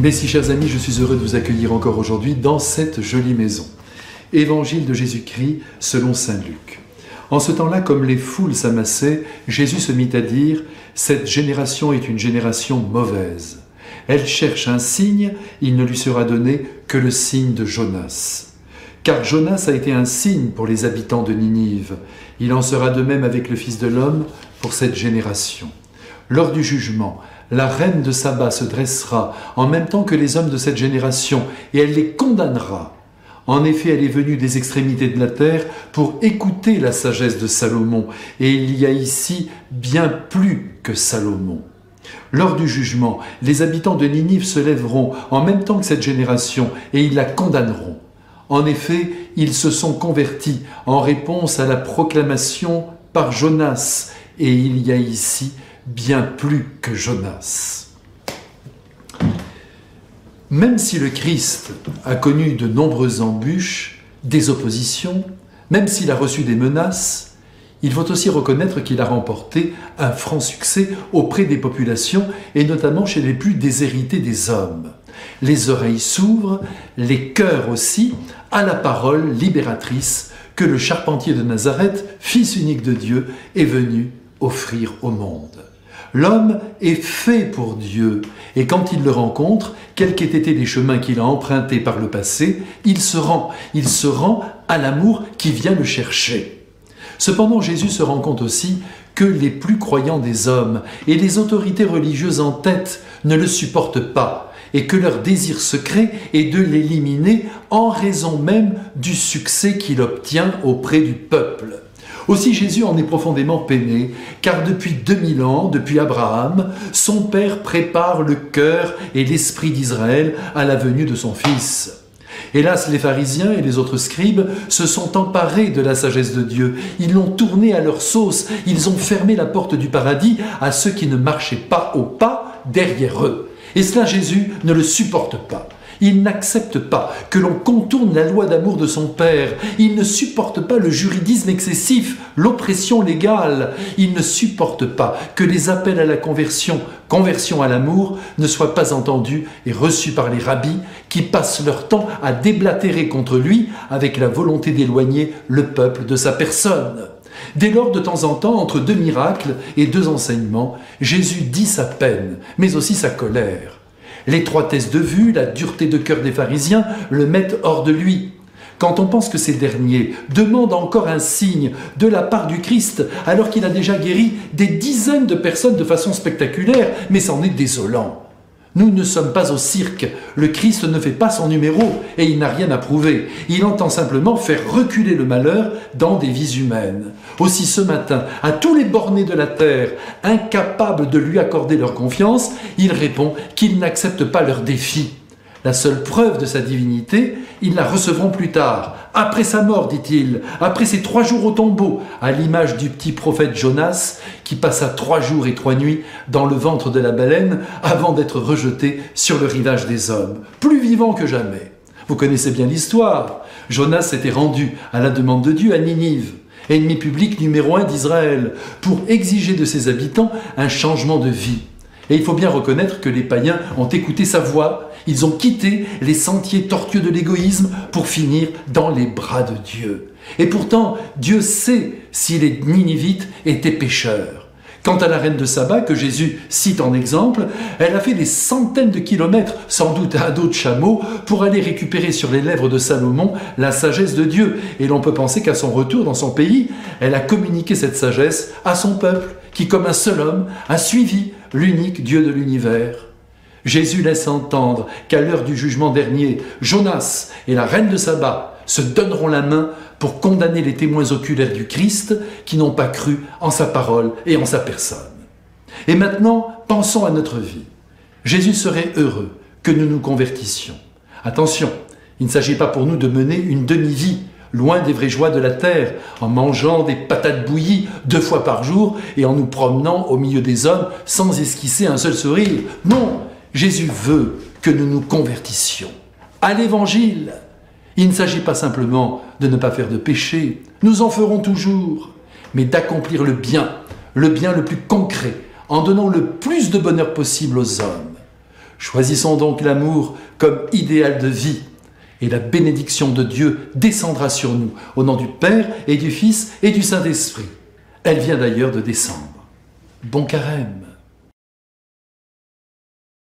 Mais si, chers amis, je suis heureux de vous accueillir encore aujourd'hui dans cette jolie maison. Évangile de Jésus-Christ selon saint Luc. En ce temps-là, comme les foules s'amassaient, Jésus se mit à dire « Cette génération est une génération mauvaise. Elle cherche un signe, il ne lui sera donné que le signe de Jonas. Car Jonas a été un signe pour les habitants de Ninive. Il en sera de même avec le Fils de l'homme pour cette génération. Lors du jugement, la reine de Saba se dressera en même temps que les hommes de cette génération et elle les condamnera. En effet, elle est venue des extrémités de la terre pour écouter la sagesse de Salomon, et il y a ici bien plus que Salomon. Lors du jugement, les habitants de Ninive se lèveront en même temps que cette génération et ils la condamneront. En effet, ils se sont convertis en réponse à la proclamation par Jonas, et il y a ici bien plus que Jonas. Même si le Christ a connu de nombreuses embûches, des oppositions, même s'il a reçu des menaces, il faut aussi reconnaître qu'il a remporté un franc succès auprès des populations et notamment chez les plus déshérités des hommes. Les oreilles s'ouvrent, les cœurs aussi, à la parole libératrice que le charpentier de Nazareth, fils unique de Dieu, est venu offrir au monde. L'homme est fait pour Dieu, et quand il le rencontre, quels qu'aient été les chemins qu'il a empruntés par le passé, il se rend à l'amour qui vient le chercher. Cependant, Jésus se rend compte aussi que les plus croyants des hommes et les autorités religieuses en tête ne le supportent pas, et que leur désir secret est de l'éliminer en raison même du succès qu'il obtient auprès du peuple. Aussi Jésus en est profondément peiné, car depuis 2000 ans, depuis Abraham, son Père prépare le cœur et l'esprit d'Israël à la venue de son Fils. Hélas, les pharisiens et les autres scribes se sont emparés de la sagesse de Dieu. Ils l'ont tournée à leur sauce. Ils ont fermé la porte du paradis à ceux qui ne marchaient pas au pas derrière eux. Et cela, Jésus ne le supporte pas. Il n'accepte pas que l'on contourne la loi d'amour de son Père. Il ne supporte pas le juridisme excessif, l'oppression légale. Il ne supporte pas que les appels à la conversion à l'amour, ne soient pas entendus et reçus par les rabbis qui passent leur temps à déblatérer contre lui avec la volonté d'éloigner le peuple de sa personne. Dès lors, de temps en temps, entre deux miracles et deux enseignements, Jésus dit sa peine, mais aussi sa colère. L'étroitesse de vue, la dureté de cœur des pharisiens le mettent hors de lui. Quand on pense que ces derniers demandent encore un signe de la part du Christ, alors qu'il a déjà guéri des dizaines de personnes de façon spectaculaire, mais c'en est désolant. Nous ne sommes pas au cirque, le Christ ne fait pas son numéro et il n'a rien à prouver. Il entend simplement faire reculer le malheur dans des vies humaines. Aussi ce matin, à tous les bornés de la terre, incapables de lui accorder leur confiance, il répond qu'ils n'acceptent pas leur défi. La seule preuve de sa divinité, ils la recevront plus tard, après sa mort, dit-il, après ses 3 jours au tombeau, à l'image du petit prophète Jonas, qui passa 3 jours et 3 nuits dans le ventre de la baleine avant d'être rejeté sur le rivage des hommes, plus vivant que jamais. Vous connaissez bien l'histoire. Jonas s'était rendu à la demande de Dieu à Ninive, ennemi public numéro 1 d'Israël, pour exiger de ses habitants un changement de vie. Et il faut bien reconnaître que les païens ont écouté sa voix, ils ont quitté les sentiers tortueux de l'égoïsme pour finir dans les bras de Dieu. Et pourtant, Dieu sait si les Ninivites étaient pécheurs. Quant à la reine de Saba, que Jésus cite en exemple, elle a fait des centaines de kilomètres, sans doute à dos de chameau, pour aller récupérer sur les lèvres de Salomon la sagesse de Dieu. Et l'on peut penser qu'à son retour dans son pays, elle a communiqué cette sagesse à son peuple, qui comme un seul homme a suivi l'unique Dieu de l'univers. Jésus laisse entendre qu'à l'heure du jugement dernier, Jonas et la reine de Saba se donneront la main pour condamner les témoins oculaires du Christ qui n'ont pas cru en sa parole et en sa personne. Et maintenant, pensons à notre vie. Jésus serait heureux que nous nous convertissions. Attention, il ne s'agit pas pour nous de mener une demi-vie, loin des vraies joies de la terre, en mangeant des patates bouillies 2 fois par jour et en nous promenant au milieu des hommes sans esquisser un seul sourire. Non, Jésus veut que nous nous convertissions à l'Évangile. Il ne s'agit pas simplement de ne pas faire de péché, nous en ferons toujours, mais d'accomplir le bien le plus concret, en donnant le plus de bonheur possible aux hommes. Choisissons donc l'amour comme idéal de vie, et la bénédiction de Dieu descendra sur nous, au nom du Père et du Fils et du Saint-Esprit. Elle vient d'ailleurs de descendre. Bon carême!